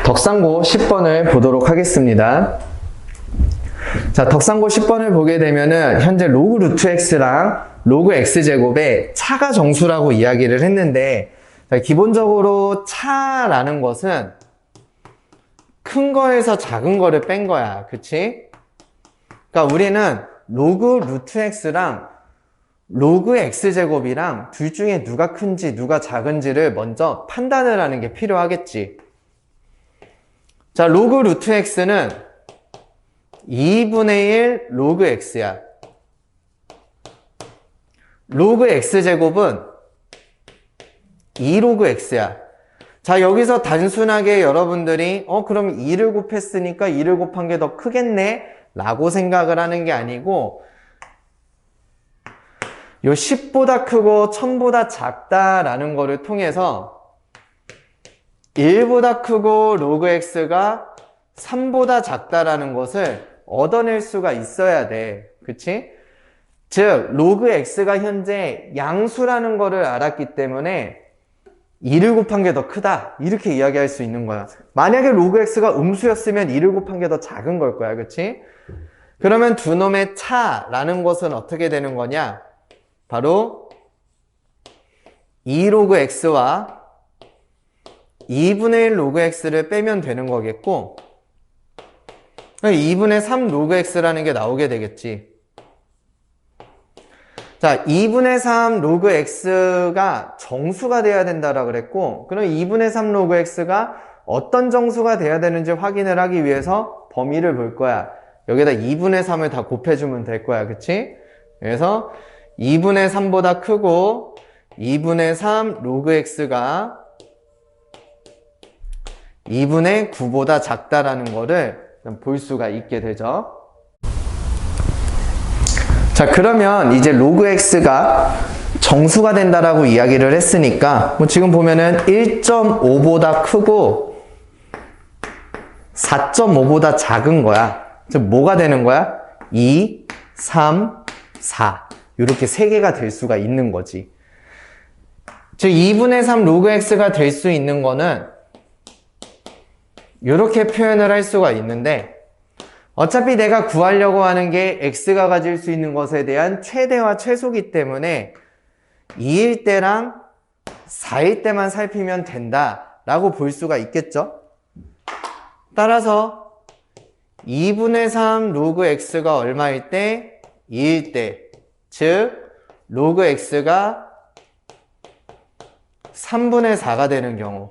덕상고 10번을 보도록 하겠습니다. 자, 덕상고 10번을 보게 되면은 현재 로그 루트 x랑 로그 x제곱의 차가 정수라고 이야기를 했는데, 자, 기본적으로 차라는 것은 큰 거에서 작은 거를 뺀 거야. 그치? 그러니까 우리는 로그 루트 x랑 로그 x제곱이랑 둘 중에 누가 큰지 누가 작은지를 먼저 판단을 하는 게 필요하겠지. 자, 로그 루트 x는 2분의 1 로그 x야. 로그 x제곱은 2 로그 x야. 자, 여기서 단순하게 여러분들이 그럼 2를 곱했으니까 2를 곱한 게 더 크겠네 라고 생각을 하는 게 아니고, 요 10보다 크고 1000보다 작다라는 거를 통해서 1보다 크고 로그 x가 3보다 작다라는 것을 얻어낼 수가 있어야 돼. 그치? 즉, 로그 x가 현재 양수라는 거를 알았기 때문에 2를 곱한 게 더 크다, 이렇게 이야기할 수 있는 거야. 만약에 로그 x가 음수였으면 2를 곱한 게 더 작은 걸 거야. 그치? 그러면 두 놈의 차라는 것은 어떻게 되는 거냐? 바로 2 로그 x와 2분의 1 로그 x를 빼면 되는 거겠고, 2분의 3 로그 x라는 게 나오게 되겠지. 자, 2분의 3 로그 x가 정수가 돼야 된다라고 그랬고, 그럼 2분의 3 로그 x가 어떤 정수가 돼야 되는지 확인을 하기 위해서 범위를 볼 거야. 여기다 2분의 3을 다 곱해주면 될 거야. 그치? 그래서 2분의 3보다 크고 2분의 3 로그 x가 2분의 9보다 작다라는 거를 볼 수가 있게 되죠. 자, 그러면 이제 로그 x가 정수가 된다라고 이야기를 했으니까, 지금 보면은 1.5보다 크고 4.5보다 작은 거야. 즉, 뭐가 되는 거야? 2, 3, 4. 이렇게 세 개가 될 수가 있는 거지. 즉, 2분의 3 로그 x가 될 수 있는 거는 이렇게 표현을 할 수가 있는데, 어차피 내가 구하려고 하는 게 x가 가질 수 있는 것에 대한 최대와 최소기 때문에 2일 때랑 4일 때만 살피면 된다라고 볼 수가 있겠죠? 따라서 2분의 3 로그 x가 얼마일 때? 2일 때. 즉, 로그 x가 3분의 4가 되는 경우,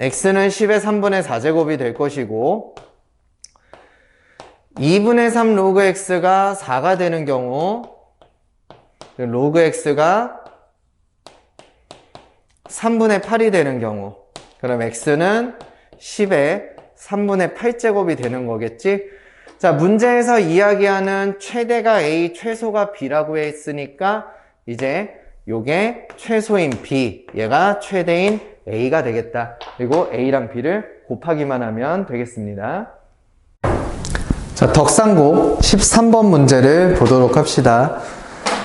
x는 10의 3분의 4제곱이 될 것이고, 2분의 3 로그 x가 4가 되는 경우, 로그 x가 3분의 8이 되는 경우, 그럼 x는 10의 3분의 8제곱이 되는 거겠지? 자, 문제에서 이야기하는 최대가 a, 최소가 b라고 했으니까 이제 요게 최소인 b, 얘가 최대인 a가 되겠다. 그리고 a랑 b를 곱하기만 하면 되겠습니다. 자, 덕상고 13번 문제를 보도록 합시다.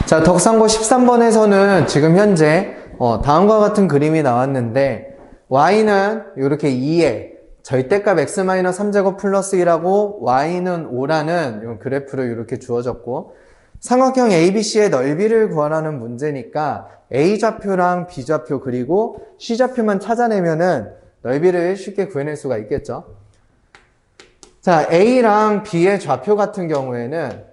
자, 덕상고 13번에서는 지금 현재 다음과 같은 그림이 나왔는데, y는 이렇게 2에 절대값 x-3제곱 플러스 1하고 y는 5라는 그래프를 이렇게 주어졌고, 삼각형 ABC의 넓이를 구하라는 문제니까 A좌표랑 B좌표 그리고 C좌표만 찾아내면은 넓이를 쉽게 구해낼 수가 있겠죠. 자, A랑 B의 좌표 같은 경우에는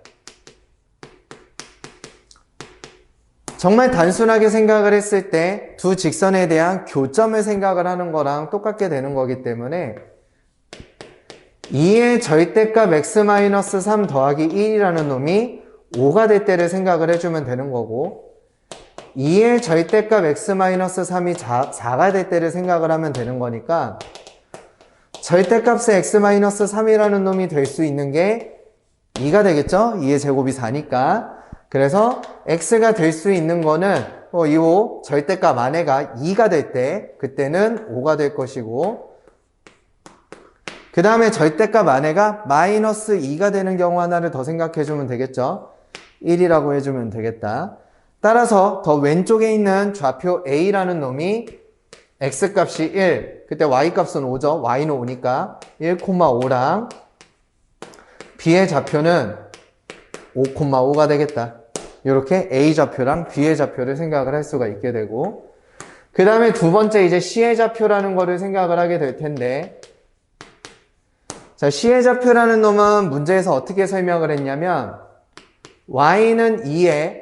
정말 단순하게 생각을 했을 때 두 직선에 대한 교점을 생각을 하는 거랑 똑같게 되는 거기 때문에 2의 절대값 x-3 더하기 1이라는 놈이 5가 될 때를 생각을 해주면 되는 거고, 2의 절대값 x-3이 4가 될 때를 생각을 하면 되는 거니까, 절대값의 x-3이라는 놈이 될 수 있는 게 2가 되겠죠? 2의 제곱이 4니까. 그래서 x가 될 수 있는 거는 이 5 절대값 안에가 2가 될 때, 그때는 5가 될 것이고, 그 다음에 절대값 안에가 마이너스 2가 되는 경우 하나를 더 생각해주면 되겠죠? 1이라고 해주면 되겠다. 따라서 더 왼쪽에 있는 좌표 a라는 놈이 x값이 1, 그때 y값은 5죠. y는 5니까 1,5랑 b의 좌표는 5,5가 되겠다. 이렇게 a 좌표랑 b의 좌표를 생각을 할 수가 있게 되고, 그 다음에 두 번째 이제 c의 좌표라는 거를 생각을 하게 될 텐데, 자, c의 좌표라는 놈은 문제에서 어떻게 설명을 했냐면, y는 2에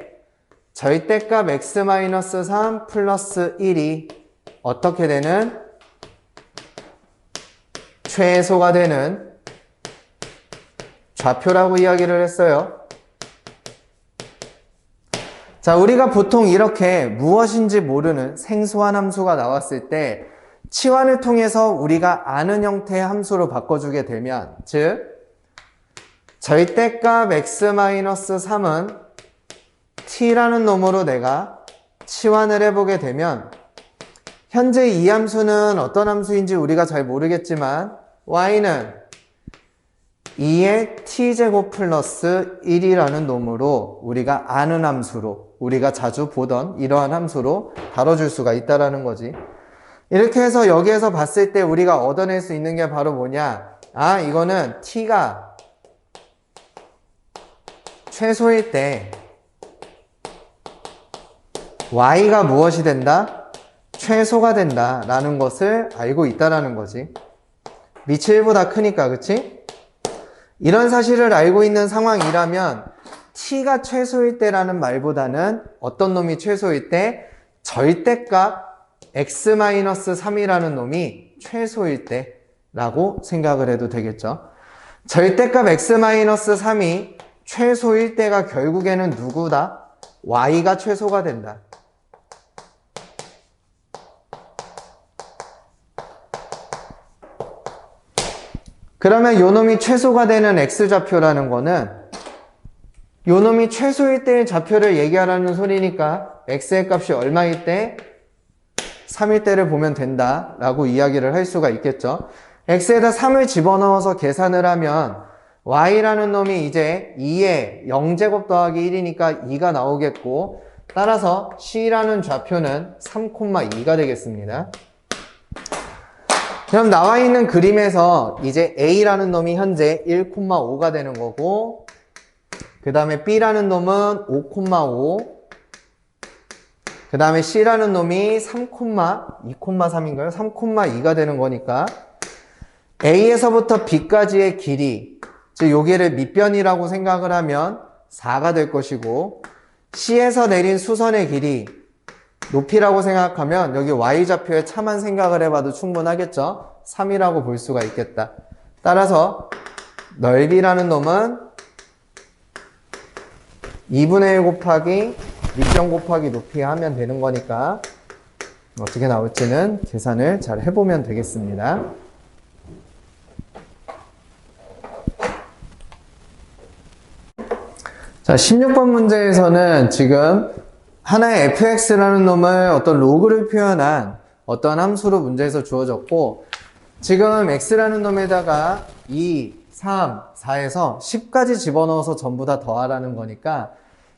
절대값 x-3 플러스 1이 어떻게 되는? 최소가 되는 좌표라고 이야기를 했어요. 자, 우리가 보통 이렇게 무엇인지 모르는 생소한 함수가 나왔을 때 치환을 통해서 우리가 아는 형태의 함수로 바꿔주게 되면, 즉 절대값 x-3은 t라는 놈으로 내가 치환을 해보게 되면, 현재 이 함수는 어떤 함수인지 우리가 잘 모르겠지만 y는 2의 t제곱 플러스 1이라는 놈으로 우리가 아는 함수로, 우리가 자주 보던 이러한 함수로 다뤄줄 수가 있다라는 거지. 이렇게 해서 여기에서 봤을 때 우리가 얻어낼 수 있는 게 바로 뭐냐? 아, 이거는 t가 최소일 때 y가 무엇이 된다? 최소가 된다 라는 것을 알고 있다라는 거지. 밑이 1보다 크니까, 그치? 이런 사실을 알고 있는 상황이라면 t가 최소일 때라는 말보다는 어떤 놈이 최소일 때? 절대값 x-3이라는 놈이 최소일 때 라고 생각을 해도 되겠죠. 절대값 x-3이 최소일 때가 결국에는 누구다? y가 최소가 된다. 그러면 요 놈이 최소가 되는 x좌표라는 거는 요 놈이 최소일 때의 좌표를 얘기하라는 소리니까 x의 값이 얼마일 때? 3일 때를 보면 된다 라고 이야기를 할 수가 있겠죠. x에다 3을 집어넣어서 계산을 하면 y라는 놈이 이제 2에 0제곱 더하기 1이니까 2가 나오겠고, 따라서 c라는 좌표는 3,2가 되겠습니다. 그럼 나와 있는 그림에서 이제 a라는 놈이 현재 1,5가 되는 거고, 그 다음에 b라는 놈은 5,5, 그 다음에 c라는 놈이 2,3인가요? 3,2가 되는 거니까 a에서부터 b까지의 길이, 즉 여기를 밑변이라고 생각을 하면 4가 될 것이고, c에서 내린 수선의 길이 높이라고 생각하면 여기 y좌표에 차만 생각을 해봐도 충분하겠죠? 3이라고 볼 수가 있겠다. 따라서 넓이라는 놈은 2분의 1 곱하기 밑변 곱하기 높이 하면 되는 거니까 어떻게 나올지는 계산을 잘 해보면 되겠습니다. 자, 16번 문제에서는 지금 하나의 fx라는 놈을 어떤 로그를 표현한 어떤 함수로 문제에서 주어졌고, 지금 x라는 놈에다가 2, 3, 4에서 10까지 집어넣어서 전부 다 더하라는 거니까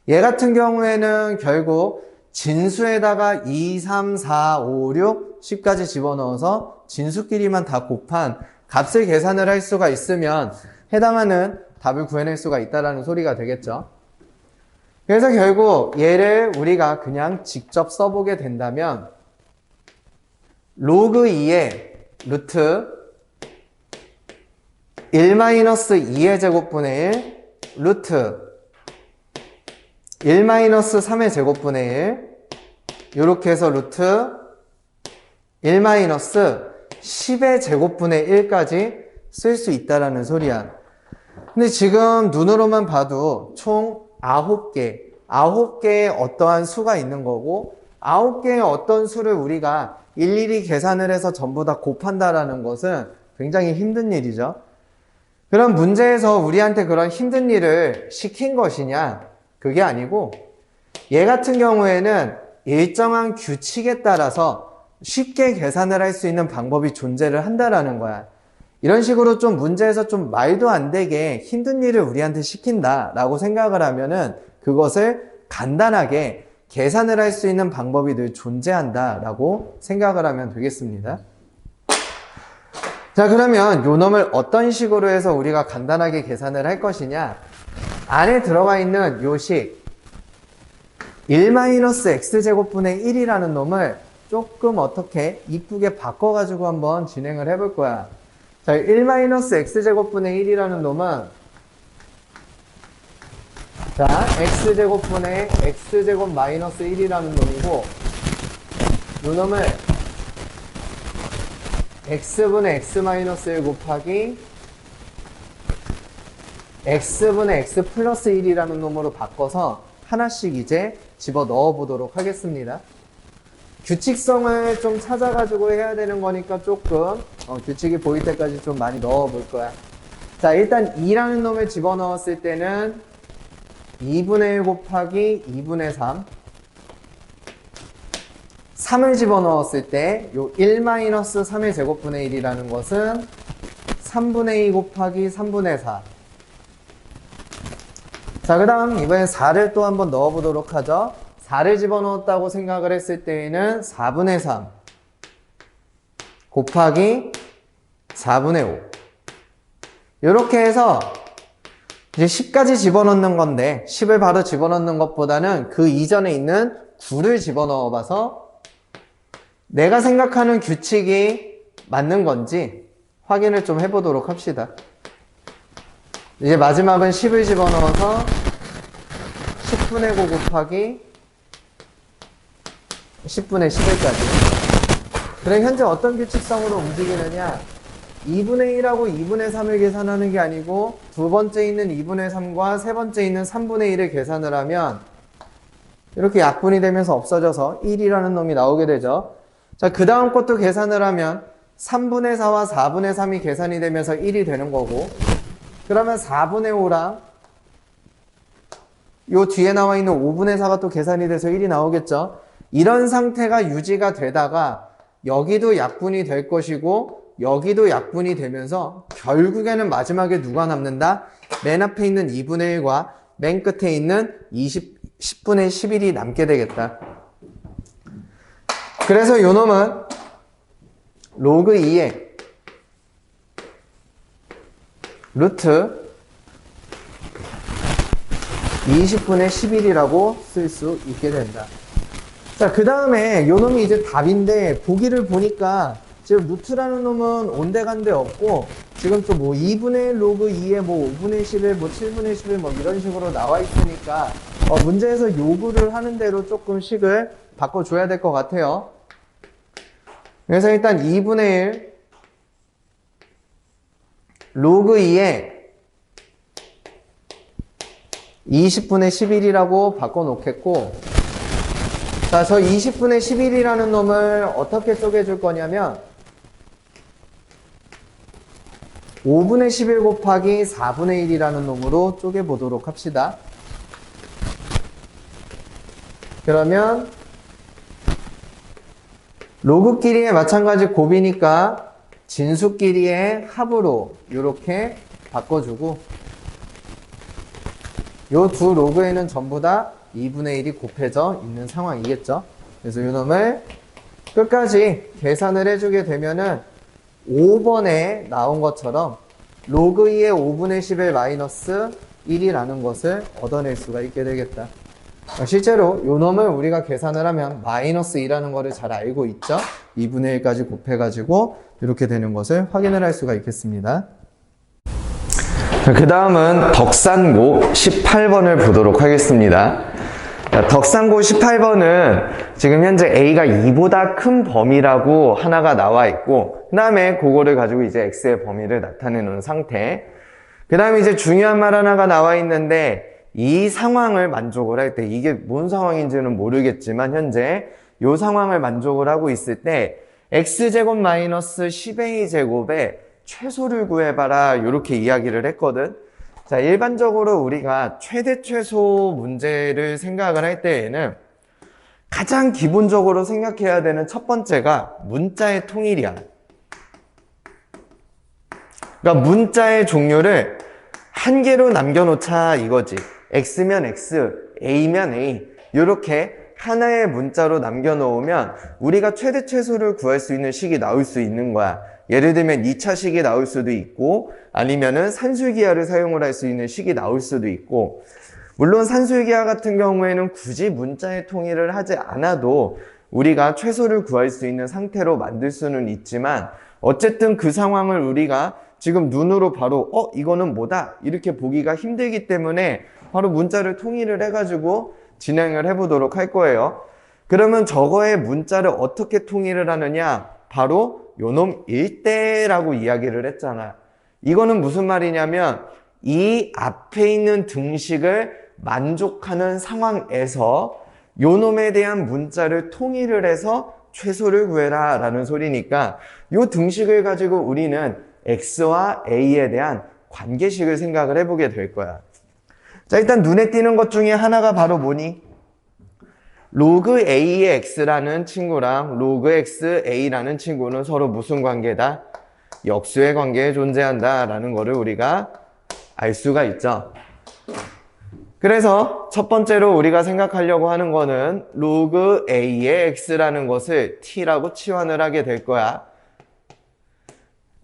얘 같은 경우에는 결국 진수에다가 2, 3, 4, 5, 6, 10까지 집어넣어서 진수끼리만 다 곱한 값을 계산을 할 수가 있으면 해당하는 답을 구해낼 수가 있다는 소리가 되겠죠. 그래서 결국 얘를 우리가 그냥 직접 써보게 된다면 로그 2의 루트 1-2의 제곱분의 1 루트 1-3의 제곱분의 1 이렇게 해서 루트 1-10의 제곱분의 1까지 쓸 수 있다라는 소리야. 근데 지금 눈으로만 봐도 총 9개의 어떠한 수가 있는 거고, 9개의 어떤 수를 우리가 일일이 계산을 해서 전부 다 곱한다라는 것은 굉장히 힘든 일이죠. 그럼 문제에서 우리한테 그런 힘든 일을 시킨 것이냐? 그게 아니고, 얘 같은 경우에는 일정한 규칙에 따라서 쉽게 계산을 할 수 있는 방법이 존재를 한다라는 거야. 이런 식으로 좀 문제에서 좀 말도 안 되게 힘든 일을 우리한테 시킨다라고 생각을 하면은 그것을 간단하게 계산을 할 수 있는 방법이 늘 존재한다라고 생각을 하면 되겠습니다. 자, 그러면 요 놈을 어떤 식으로 해서 우리가 간단하게 계산을 할 것이냐. 안에 들어가 있는 요 식 1-x제곱분의 1이라는 놈을 조금 어떻게 이쁘게 바꿔가지고 한번 진행을 해볼 거야. 자, 1-x제곱분의 1이라는 놈은 자, x제곱분의 x제곱 마이너스 1이라는 놈이고 요 놈을 x분의 x 마이너스 1 곱하기 x분의 x 플러스 1이라는 놈으로 바꿔서 하나씩 이제 집어 넣어 보도록 하겠습니다. 규칙성을 좀 찾아가지고 해야 되는 거니까 조금 규칙이 보일 때까지 좀 많이 넣어 볼 거야. 자, 일단 2라는 놈을 집어 넣었을 때는 2분의 1 곱하기 2분의 3 3을 집어넣었을 때 요 1-3의 제곱분의 1이라는 것은 3분의 2 곱하기 3분의 4. 자, 그 다음 이번엔 4를 또 한번 넣어보도록 하죠. 4를 집어넣었다고 생각을 했을 때에는 4분의 3 곱하기 4분의 5 이렇게 해서 이제 10까지 집어넣는 건데 10을 바로 집어넣는 것보다는 그 이전에 있는 9를 집어넣어 봐서 내가 생각하는 규칙이 맞는 건지 확인을 좀 해보도록 합시다. 이제 마지막은 10을 집어넣어서 10분의 9 곱하기 10분의 11까지. 그럼 현재 어떤 규칙성으로 움직이느냐? 2분의 1하고 2분의 3을 계산하는 게 아니고 두 번째 있는 2분의 3과 세 번째 있는 3분의 1을 계산을 하면 이렇게 약분이 되면서 없어져서 1이라는 놈이 나오게 되죠. 자, 그 다음 것도 계산을 하면 3분의 4와 4분의 3이 계산이 되면서 1이 되는 거고 그러면 4분의 5랑 요 뒤에 나와 있는 5분의 4가 또 계산이 돼서 1이 나오겠죠. 이런 상태가 유지가 되다가 여기도 약분이 될 것이고 여기도 약분이 되면서 결국에는 마지막에 누가 남는다? 맨 앞에 있는 2분의 1과 맨 끝에 있는 10분의 11이 남게 되겠다. 그래서 요 놈은 로그 2에 루트 20분의 11이라고 쓸 수 있게 된다. 자, 그 다음에 요 놈이 이제 답인데 보기를 보니까 지금 루트라는 놈은 온데간데 없고 지금 또 뭐 2분의 1 로그 2에 뭐 5분의 11, 뭐 7분의 11 뭐 이런 식으로 나와 있으니까 문제에서 요구를 하는 대로 조금 식을 바꿔줘야 될 것 같아요. 그래서 일단 2분의 1 로그 2에 20분의 11이라고 바꿔놓겠고 자, 저 20분의 11이라는 놈을 어떻게 쪼개줄 거냐면 5분의 11 곱하기 4분의 1이라는 놈으로 쪼개보도록 합시다. 그러면 로그끼리의 마찬가지 곱이니까 진수끼리의 합으로 이렇게 바꿔주고 요 두 로그에는 전부 다 2분의 1이 곱해져 있는 상황이겠죠. 그래서 이 놈을 끝까지 계산을 해주게 되면은 5번에 나온 것처럼 로그 2의 5분의 11 마이너스 1이라는 것을 얻어낼 수가 있게 되겠다. 실제로 이 놈을 우리가 계산을 하면 마이너스 2라는 거를 잘 알고 있죠. 2분의 1까지 곱해가지고 이렇게 되는 것을 확인을 할 수가 있겠습니다. 그 다음은 덕산고 18번을 보도록 하겠습니다. 덕산고 18번은 지금 현재 A가 2보다 큰 범위라고 하나가 나와 있고 그 다음에 그거를 가지고 이제 X의 범위를 나타내 놓은 상태. 그 다음에 이제 중요한 말 하나가 나와 있는데 이 상황을 만족을 할 때 이게 뭔 상황인지는 모르겠지만 현재 이 상황을 만족을 하고 있을 때 X제곱 마이너스 10A제곱의 최소를 구해봐라 이렇게 이야기를 했거든. 자, 일반적으로 우리가 최대 최소 문제를 생각을 할 때에는 가장 기본적으로 생각해야 되는 첫 번째가 문자의 통일이야. 그러니까 문자의 종류를 한 개로 남겨놓자 이거지. X면 X, A면 A 이렇게 하나의 문자로 남겨놓으면 우리가 최대 최소를 구할 수 있는 식이 나올 수 있는 거야. 예를 들면 2차 식이 나올 수도 있고 아니면은 산술기하를 사용을 할 수 있는 식이 나올 수도 있고, 물론 산술기하 같은 경우에는 굳이 문자의 통일을 하지 않아도 우리가 최소를 구할 수 있는 상태로 만들 수는 있지만, 어쨌든 그 상황을 우리가 지금 눈으로 바로 이거는 뭐다 이렇게 보기가 힘들기 때문에 바로 문자를 통일을 해가지고 진행을 해보도록 할 거예요. 그러면 저거의 문자를 어떻게 통일을 하느냐, 바로 요놈 일대라고 이야기를 했잖아. 이거는 무슨 말이냐면 이 앞에 있는 등식을 만족하는 상황에서 요놈에 대한 문자를 통일을 해서 최소를 구해라 라는 소리니까, 요 등식을 가지고 우리는 x와 a에 대한 관계식을 생각을 해보게 될 거야. 자, 일단 눈에 띄는 것 중에 하나가 바로 뭐니? 로그 a의 x라는 친구랑 로그 x a라는 친구는 서로 무슨 관계다? 역수의 관계에 존재한다 라는 거를 우리가 알 수가 있죠. 그래서 첫 번째로 우리가 생각하려고 하는 거는 로그 a의 x라는 것을 t라고 치환을 하게 될 거야.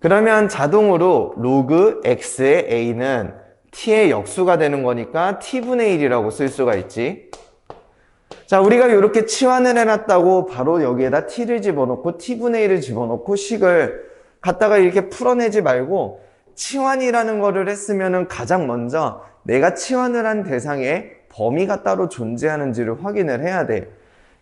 그러면 자동으로 로그 x의 a는 t의 역수가 되는 거니까 t분의 1이라고 쓸 수가 있지. 자, 우리가 이렇게 치환을 해놨다고 바로 여기에다 t를 집어넣고 t분의 1을 집어넣고 식을 갖다가 이렇게 풀어내지 말고, 치환이라는 거를 했으면은 가장 먼저 내가 치환을 한 대상에 범위가 따로 존재하는지를 확인을 해야 돼.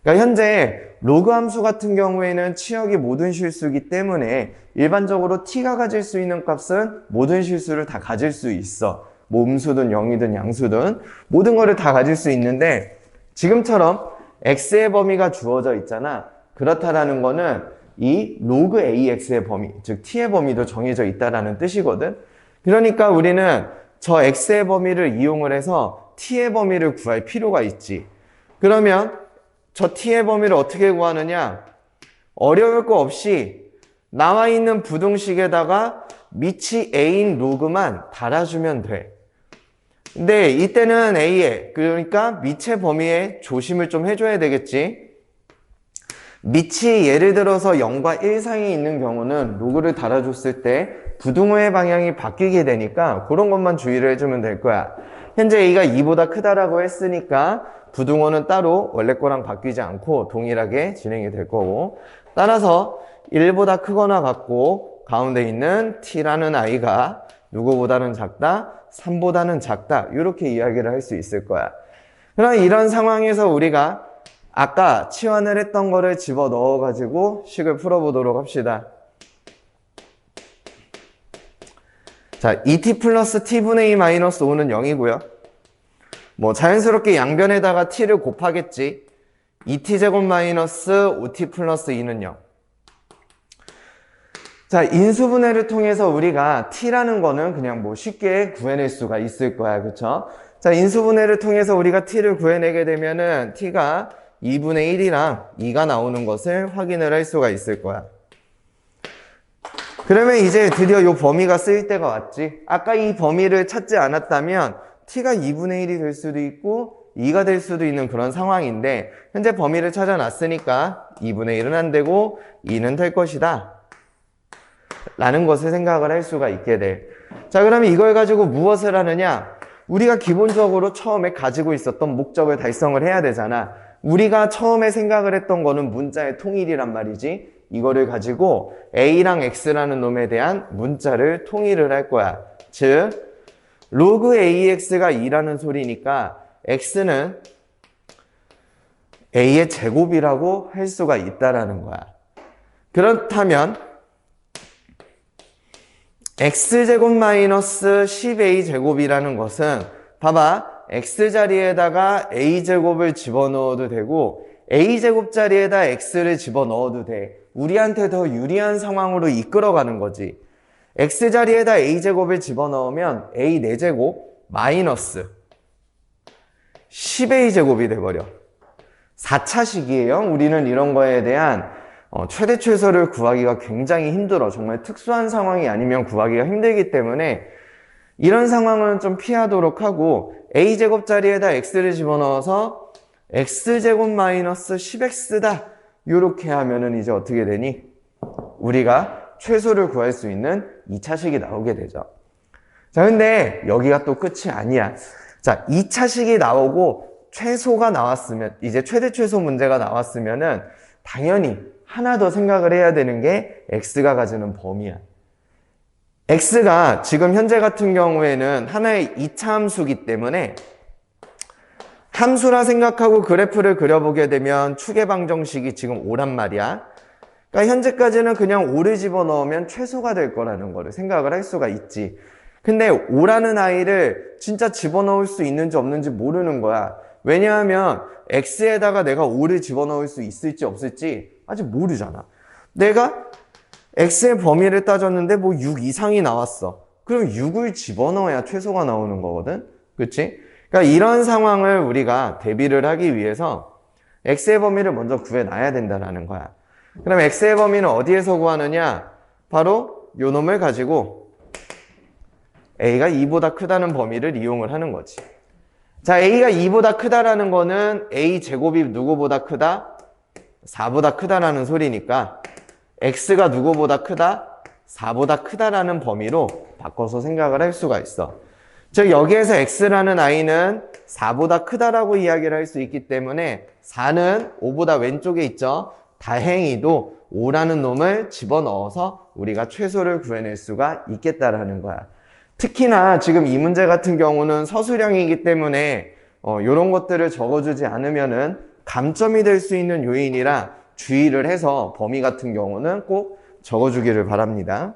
그러니까 현재 로그 함수 같은 경우에는 치역이 모든 실수이기 때문에 일반적으로 t가 가질 수 있는 값은 모든 실수를 다 가질 수 있어. 뭐 음수든 영이든 양수든 모든 거를 다 가질 수 있는데, 지금처럼 x의 범위가 주어져 있잖아. 그렇다라는 거는 이 로그 ax의 범위, 즉 t의 범위도 정해져 있다라는 뜻이거든. 그러니까 우리는 저 x의 범위를 이용을 해서 t의 범위를 구할 필요가 있지. 그러면 저 t의 범위를 어떻게 구하느냐? 어려울 거 없이 나와 있는 부등식에다가 밑이 a인 로그만 달아주면 돼. 근데 이때는 a에, 그러니까 밑의 범위에 조심을 좀 해줘야 되겠지. 밑이 예를 들어서 0과 1 사이에 있는 경우는 로그를 달아줬을 때 부등호의 방향이 바뀌게 되니까 그런 것만 주의를 해주면 될 거야. 현재 a가 2보다 크다라고 했으니까 부등호는 따로 원래 거랑 바뀌지 않고 동일하게 진행이 될 거고, 따라서 1보다 크거나 같고 가운데 있는 t라는 아이가 누구보다는 작다, 3보다는 작다, 이렇게 이야기를 할 수 있을 거야. 그럼 이런 상황에서 우리가 아까 치환을 했던 거를 집어 넣어 가지고 식을 풀어보도록 합시다. 자, 2t 플러스 t분의 2 마이너스 5는 0이고요. 뭐 자연스럽게 양변에다가 t를 곱하겠지. 2t제곱 마이너스 5t 플러스 2는 0. 자, 인수분해를 통해서 우리가 t라는 거는 그냥 뭐 쉽게 구해낼 수가 있을 거야. 그쵸? 자, 인수분해를 통해서 우리가 t를 구해내게 되면은 t가 2분의 1이랑 2가 나오는 것을 확인을 할 수가 있을 거야. 그러면 이제 드디어 이 범위가 쓰일 때가 왔지. 아까 이 범위를 찾지 않았다면 t가 2분의 1이 될 수도 있고 2가 될 수도 있는 그런 상황인데, 현재 범위를 찾아놨으니까 2분의 1은 안 되고 2는 될 것이다 라는 것을 생각을 할 수가 있게 돼. 자, 그러면 이걸 가지고 무엇을 하느냐? 우리가 기본적으로 처음에 가지고 있었던 목적을 달성을 해야 되잖아. 우리가 처음에 생각을 했던 거는 문자의 통일이란 말이지. 이거를 가지고 a랑 x라는 놈에 대한 문자를 통일을 할 거야. 즉 로그 ax가 2라는 소리니까 x는 a의 제곱이라고 할 수가 있다라는 거야. 그렇다면 x제곱 마이너스 10a제곱이라는 것은, 봐봐, x자리에다가 a제곱을 집어넣어도 되고 a제곱 자리에다 x를 집어넣어도 돼. 우리한테 더 유리한 상황으로 이끌어가는 거지. x자리에다 a제곱을 집어넣으면 a 4제곱 마이너스 10a제곱이 돼버려. 4차식이에요. 우리는 이런 거에 대한 최대 최소를 구하기가 굉장히 힘들어. 정말 특수한 상황이 아니면 구하기가 힘들기 때문에 이런 상황은 좀 피하도록 하고, a제곱 자리에다 x를 집어넣어서 x제곱 마이너스 10x다. 이렇게 하면은 이제 어떻게 되니? 우리가 최소를 구할 수 있는 2차식이 나오게 되죠. 자, 근데 여기가 또 끝이 아니야. 자, 2차식이 나오고 최소가 나왔으면, 이제 최대 최소 문제가 나왔으면은 당연히 하나 더 생각을 해야 되는 게 x가 가지는 범위야. x가 지금 현재 같은 경우에는 하나의 2차 함수기 때문에 함수라 생각하고 그래프를 그려보게 되면 축의 방정식이 지금 5란 말이야. 그러니까 현재까지는 그냥 5를 집어넣으면 최소가 될 거라는 거를 생각을 할 수가 있지. 근데 5라는 아이를 진짜 집어넣을 수 있는지 없는지 모르는 거야. 왜냐하면 x에다가 내가 5를 집어넣을 수 있을지 없을지 아직 모르잖아. 내가 x의 범위를 따졌는데 뭐 6 이상이 나왔어. 그럼 6을 집어넣어야 최소가 나오는 거거든. 그치? 그러니까 이런 상황을 우리가 대비를 하기 위해서 x의 범위를 먼저 구해놔야 된다는 거야. 그럼 x의 범위는 어디에서 구하느냐? 바로 요 놈을 가지고 a가 2보다 크다는 범위를 이용을 하는 거지. 자, a가 2보다 크다라는 거는 a 제곱이 누구보다 크다? 4보다 크다라는 소리니까 x가 누구보다 크다? 4보다 크다라는 범위로 바꿔서 생각을 할 수가 있어. 즉 여기에서 x라는 i는 4보다 크다라고 이야기를 할 수 있기 때문에 4는 5보다 왼쪽에 있죠. 다행히도 5라는 놈을 집어넣어서 우리가 최소를 구해낼 수가 있겠다라는 거야. 특히나 지금 이 문제 같은 경우는 서술형이기 때문에 이런 것들을 적어주지 않으면은 감점이 될 수 있는 요인이라 주의를 해서 범위 같은 경우는 꼭 적어주기를 바랍니다.